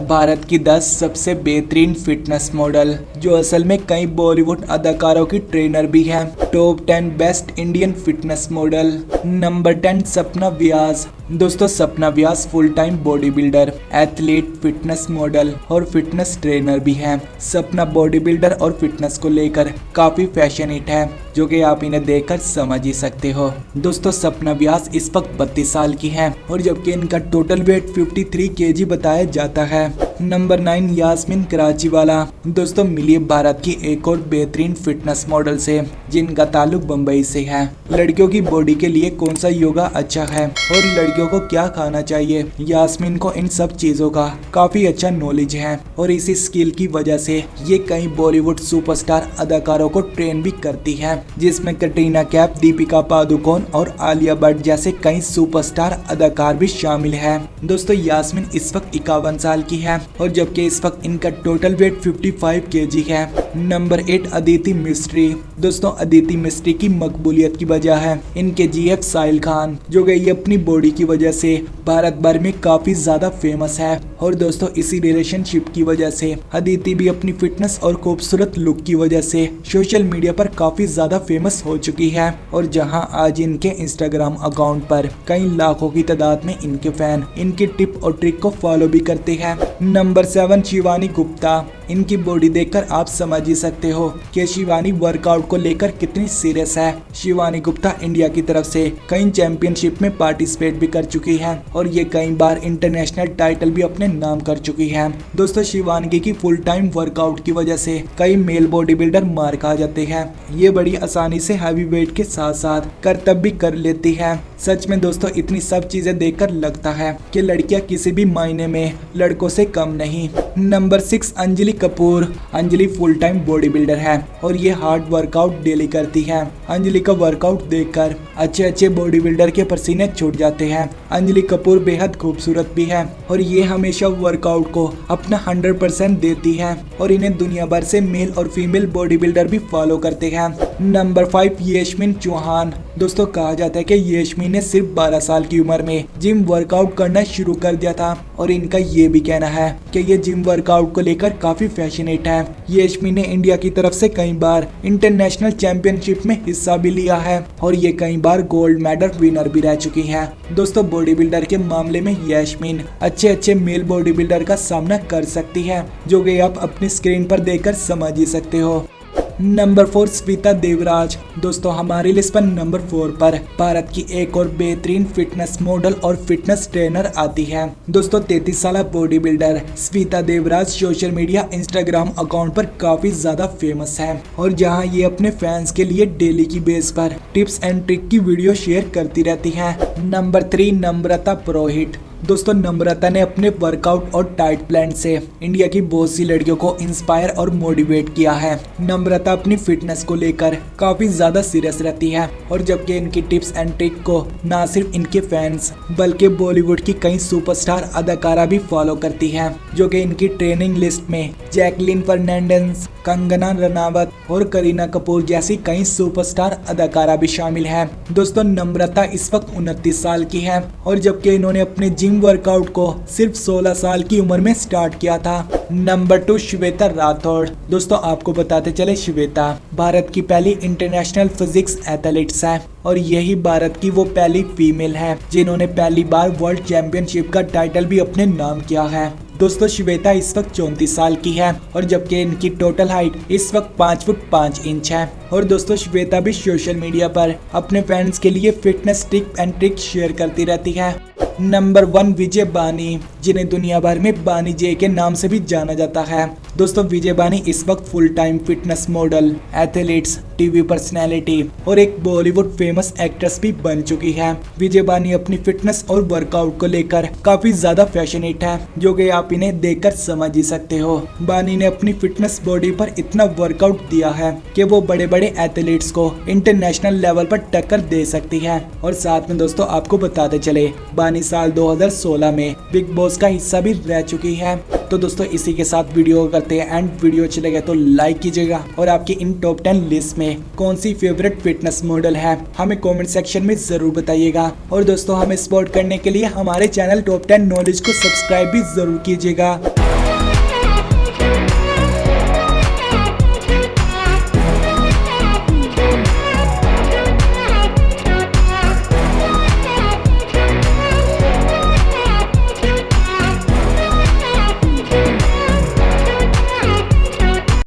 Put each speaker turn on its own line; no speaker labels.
भारत की 10 सबसे बेहतरीन फिटनेस मॉडल जो असल में कई बॉलीवुड अदाकारों की ट्रेनर भी हैं। Top 10 best Indian fitness model. Number 10 Sapna Vyas. दोस्तों Sapna Vyas full time bodybuilder, athlete, fitness model और फिटनेस ट्रेनर भी हैं। सपना बॉडी बिल्डर और फिटनेस को लेकर काफी फैशनेट है, जो कि आप इन्हें देखकर समझ ही सकते हो। दोस्तों सपना व्यास इस वक्त 32 साल की हैं और जबकि इनका टोटल वेट 53 kg बताया जाता है। नंबर 9 यास्मीन कराचीवाला। दोस्तों मिलिए भारत की एक और बेहतरीन फिटनेस मॉडल से जिनका ताल्लुक बम्बई से है। लड़कियों की बॉडी के लिए कौन सा योगा अच्छा है और लड़कियों को क्या खाना चाहिए, यास्मीन को इन सब चीजों का काफी अच्छा नॉलेज है और इसी स्किल की वजह से ये कई बॉलीवुड सुपरस्टार अदाकारों को ट्रेन भी करती है, जिसमें कटरीना कैफ, दीपिका पादुकोण और आलिया भट्ट जैसे कई सुपरस्टार अदाकार भी शामिल है। दोस्तों यास्मीन इस वक्त 51 साल की है और जबकि इस वक्त इनका टोटल वेट 55 kg है। Number 8 Aditi mystery. दोस्तों अदिति मिस्ट्री की मकबूलियत की वजह है इनके जीएफ साहिल खान, जो कि ये अपनी बॉडी की वजह से भारत भर में काफी ज्यादा फेमस है और दोस्तों इसी रिलेशनशिप की वजह से अदिति भी अपनी फिटनेस और खूबसूरत लुक की वजह से सोशल मीडिया पर काफी ज्यादा फेमस हो चुकी है और जहां आज इनके इंस्टाग्राम अकाउंट पर कई लाखों की तादाद में इनके फैन इनकी टिप और ट्रिक को फॉलो भी करते हैं। नंबर 7 शिवानी गुप्ता। इनकी बॉडी देखकर आप समझ ही सकते हो कि शिवानी वर्कआउट को लेकर कितनी सीरियस है। शिवानी गुप्ता इंडिया की तरफ से कई चैंपियनशिप में पार्टिसिपेट भी कर चुकी है और ये कई बार इंटरनेशनल टाइटल भी अपने नाम कर चुकी है। दोस्तों शिवानी की फुल टाइम वर्कआउट की वजह से कई मेल बॉडी बिल्डर मार खा जाते हैं। ये बड़ी आसानी से हैवी वेट के साथ साथ करतब भी कर लेती है। सच में दोस्तों इतनी सब चीजें देखकर लगता है कि लड़कियां किसी भी मायने में लड़कों से कम नहीं। Number 6 Anjali Kapoor. Anjali full time body builder है और ये हार्ड वर्कआउट डेली करती है। अंजलि का वर्कआउट देखकर अच्छे अच्छे बॉडी बिल्डर के पसीने छूट जाते हैं। अंजलि कपूर बेहद खूबसूरत भी है और ये हमेशा वर्कआउट को अपना 100% देती है और इन्हें दुनिया भर से मेल और फीमेल बॉडी बिल्डर भी फॉलो करते हैं। नंबर 5 यास्मीन चौहान। दोस्तों कहा जाता है कि यास्मीन ने सिर्फ 12 साल की उम्र में जिम वर्कआउट करना शुरू कर दिया था और इनका ये भी कहना है कि ये जिम वर्कआउट को लेकर काफी फैशनेट है। यास्मीन ने इंडिया की तरफ से कई बार इंटरनेशनल चैंपियनशिप में हिस्सा भी लिया है और ये कई बार गोल्ड मेडल विनर भी रह चुकी है। दोस्तों बॉडी बिल्डर के मामले में यास्मीन अच्छे अच्छे मेल बॉडी बिल्डर का सामना कर सकती है, जो कि आप अपनी स्क्रीन पर देखकर समझ ही सकते हो। नंबर 4 श्वेता देवराज। दोस्तों हमारी लिस्ट पर नंबर 4 पर भारत की एक और बेहतरीन फिटनेस मॉडल और फिटनेस ट्रेनर आती है। दोस्तों 33 साल body builder Shweta Devraj social media Instagram account पर काफी ज्यादा फेमस है और जहां ये अपने फैंस के लिए डेली की बेस पर टिप्स एंड ट्रिक की वीडियो शेयर करती रहती है। नंबर 3 नम्रता पुरोहित। दोस्तों नम्रता ने अपने वर्कआउट और डाइट प्लान से इंडिया की बहुत सी लड़कियों को इंस्पायर और मोटिवेट किया है। नम्रता अपनी फिटनेस को लेकर काफी ज्यादा सीरियस रहती है और जबकि इनकी टिप्स एंड ट्रिक को न सिर्फ इनके फैंस बल्कि बॉलीवुड की कई सुपरस्टार अदाकारा भी फॉलो करती है, जो कि इनकी ट्रेनिंग लिस्ट में जैकलिन फर्नांडिस, कंगना रनावत और करीना कपूर जैसी कई सुपरस्टार अदाकारा भी शामिल हैं। दोस्तों नम्रता इस वक्त 29 साल की है और जबकि इन्होंने अपने जिम वर्कआउट को सिर्फ 16 साल की उम्र में स्टार्ट किया था। नंबर 2 श्वेता राठौड़। दोस्तों आपको बताते चले श्वेता भारत की पहली इंटरनेशनल फिजिक्स एथलीट्स है और यही भारत की वो पहली फीमेल है जिन्होंने पहली बार वर्ल्ड चैंपियनशिप का टाइटल भी अपने नाम किया है। दोस्तों श्वेता इस वक्त 34 साल की है और जबकि इनकी टोटल हाइट इस वक्त 5 फुट 5 इंच है और दोस्तों श्वेता भी सोशल मीडिया पर अपने फैंस के लिए fitness tip and trick share करती रहती है। नंबर 1 विजय बानी, जिन्हें दुनिया भर में बानी जे के नाम से भी जाना जाता है। दोस्तों विजय बानी इस वक्त full time fitness model, athletes, TV personality और एक बॉलीवुड फेमस एक्ट्रेस भी बन चुकी है। विजय बानी अपनी फिटनेस और वर्कआउट को लेकर काफी ज्यादा फैशनेट है, जो कि आप इन्हें देखकर समझ ही सकते हो। बानी ने अपनी फिटनेस बॉडी पर इतना वर्कआउट दिया है कि वो बड़े बड़े एथलीट्स को इंटरनेशनल लेवल पर टक्कर दे सकती है। और साथ में दोस्तों आपको बताते चले बानी साल 2016 में बिग बॉस का हिस्सा भी रह चुकी है। तो दोस्तों इसी के साथ वीडियो करते हैं एंड वीडियो अच्छी लगे तो लाइक कीजिएगा और आपकी इन टॉप 10 लिस्ट में कौन सी फेवरेट फिटनेस मॉडल है हमें कमेंट सेक्शन में जरूर बताइएगा। और दोस्तों हमें सपोर्ट करने के लिए हमारे चैनल टॉप 10 नॉलेज को सब्सक्राइब भी जरूर कीजिएगा।